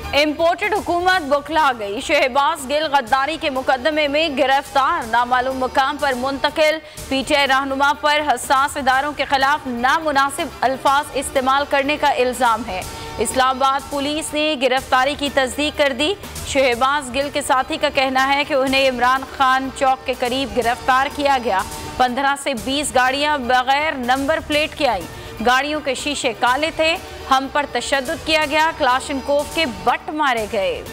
Imported हुकूमत बौखला गई। शहबाज गिल गद्दारी के मुकदमे में गिरफ्तार, नामालूम मुकाम पर मुंतकिल। पीटीआई रहनुमा पर हसास इदारों के खिलाफ नामुनासिब अल्फाज इस्तेमाल करने का इल्ज़ाम है। इस्लामाबाद पुलिस ने गिरफ्तारी की तस्दीक कर दी। शहबाज गिल के साथी का कहना है कि उन्हें इमरान खान चौक के करीब गिरफ्तार किया गया। 15 से 20 गाड़ियां बगैर नंबर प्लेट के आई, गाड़ियों के शीशे काले थे, हम पर तशद्दुद किया गया, क्लाशनकोव के बट मारे गए।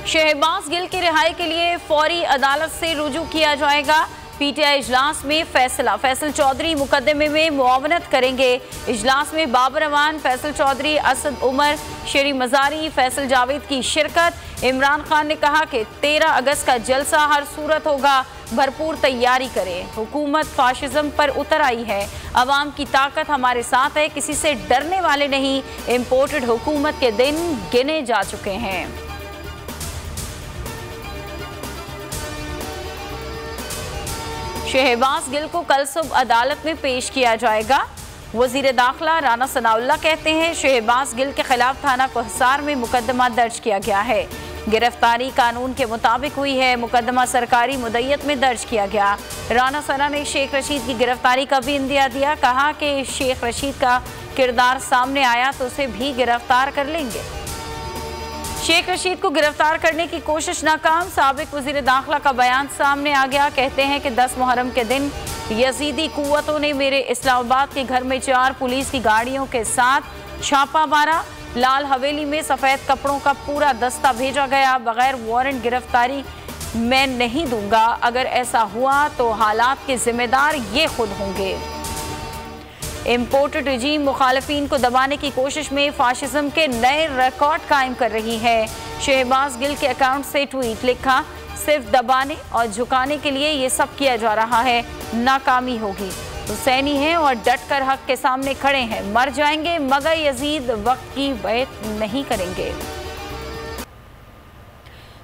शहबाज गिल की रिहाई के लिए फौरी अदालत से रुजू किया जाएगा। पीटीआई इजलास में फैसला, फैसल चौधरी मुकदमे में मुआवनत करेंगे। इजलास में बाबर अमान, फैसल चौधरी, असद उमर, शेरी मजारी, फैसल जावेद की शिरकत। इमरान खान ने कहा कि 13 अगस्त का जलसा हर सूरत होगा, भरपूर तैयारी करें। हुकूमत फाशिज्म पर उतर आई है, अवाम की ताकत हमारे साथ है, किसी से डरने वाले नहीं। इम्पोर्टेड हुकूमत के दिन गिने जा चुके हैं। शहबाज गिल को कल सुबह अदालत में पेश किया जाएगा। वजीर दाखिला राना सनाउल्लाह कहते हैं शहबाज गिल के खिलाफ थाना कोहसार में मुकदमा दर्ज किया गया है। गिरफ्तारी कानून के मुताबिक हुई है। मुकदमा सरकारी मुद्दत में दर्ज किया गया। राना सना ने शेख रशीद की गिरफ्तारी का भी इंदिया दिया, कहा कि शेख रशीद का किरदार सामने आया तो उसे भी गिरफ्तार कर लेंगे। शेख रशीद को गिरफ्तार करने की कोशिश नाकाम, साबिक वजीर दाखिला का बयान सामने आ गया। कहते हैं कि 10 मुहर्रम के दिन यजीदी कुव्वतों ने मेरे इस्लामाबाद के घर में 4 पुलिस की गाड़ियों के साथ छापा मारा। लाल हवेली में सफ़ेद कपड़ों का पूरा दस्ता भेजा गया। बगैर वारंट गिरफ्तारी मैं नहीं दूंगा, अगर ऐसा हुआ तो हालात के जिम्मेदार ये खुद होंगे। इम्पोर्टेड रजीम मुखालफीन को दबाने की कोशिश में फाशिज्म के नए रिकॉर्ड कायम कर रही है। शहबाज गिल के अकाउंट से ट्वीट लिखा, सिर्फ दबाने और झुकाने के लिए ये सब किया जा रहा है, नाकामी होगी। हुसैनी हैं और डट कर हक के सामने खड़े हैं, मर जाएंगे मगर यजीद वक्त की बैत नहीं करेंगे।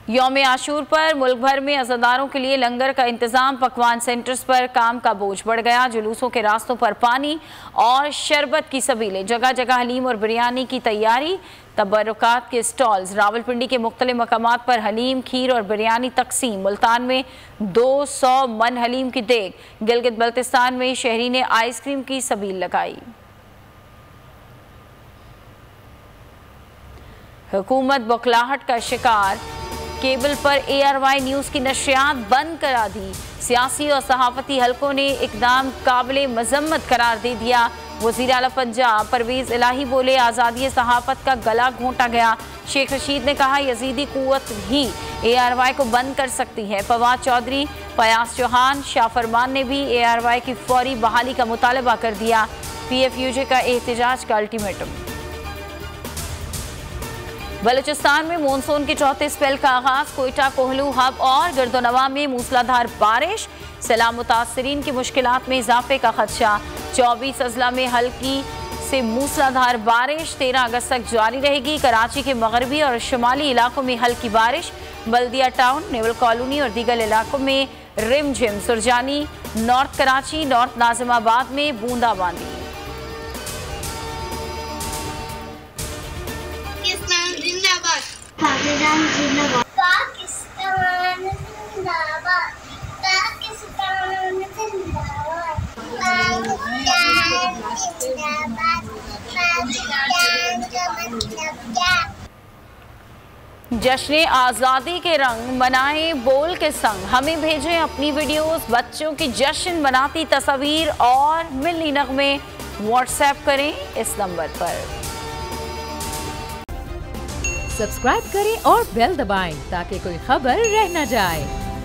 यौम आशूर पर मुल्क भर में अज़ादारों के लिए लंगर का इंतजाम, पकवान सेंटर्स पर काम का बोझ बढ़ गया। जुलूसों के रास्तों पर पानी और शरबत की सबीलें, जगह जगह हलीम और बिरयानी की तैयारी, तबरुकात के स्टॉल्स। रावलपिंडी के मुख्तलिफ मकामात पर हलीम, खीर और बिरयानी तकसीम। मुल्तान में 200 मन हलीम की देग। गिलगित बल्तिस्तान में शहरी ने आइसक्रीम की सबील लगाई। हुकूमत बौखलाहट का शिकार, केबल पर ARY न्यूज़ की नशरियात बंद करा दी। सियासी और सहाफ़ती हलकों ने इक़दाम काबिल मज़म्मत करार दे दिया। वज़ीर आला पंजाब परवेज़ इलाही बोले, आज़ादी सहाफ़त का गला घोंटा गया। शेख रशीद ने कहा यजीदी कुव्वत ही ARY को बंद कर सकती है। फवाद चौधरी, फयाज चौहान, शाह फरमान ने भी ARY की फौरी बहाली का मुतालबा कर दिया। PFUJ का एहतजाज का अल्टीमेटम। बलूचिस्तान में मानसून के चौथे स्पेल का आगाज। कोयटा, कोहलू, हब और गर्दोनवा में मूसलाधार बारिश। सैलाब मुतासरीन की मुश्किलात में इजाफे का खदशा। 24 अजला में हल्की से मूसलाधार बारिश 13 अगस्त तक जारी रहेगी। कराची के मगरबी और शुमाली इलाकों में हल्की बारिश। बल्दिया टाउन, नेवल कॉलोनी और दीगर इलाकों में रिमझिम। सुरजानी, नॉर्थ कराची, नॉर्थ नाजिमाबाद में बूंदाबांदी। पाकिस्तान जिंदाबाद, पाकिस्तान जिंदाबाद, पाकिस्तान जिंदाबाद, जश्न आज़ादी के रंग मनाएं बोल के संग। हमें भेजें अपनी वीडियोस, बच्चों की जश्न मनाती तस्वीर और मिलनी नगमे। व्हाट्सएप करें इस नंबर पर। सब्सक्राइब करें और बेल दबाएं ताकि कोई खबर रह न जाए।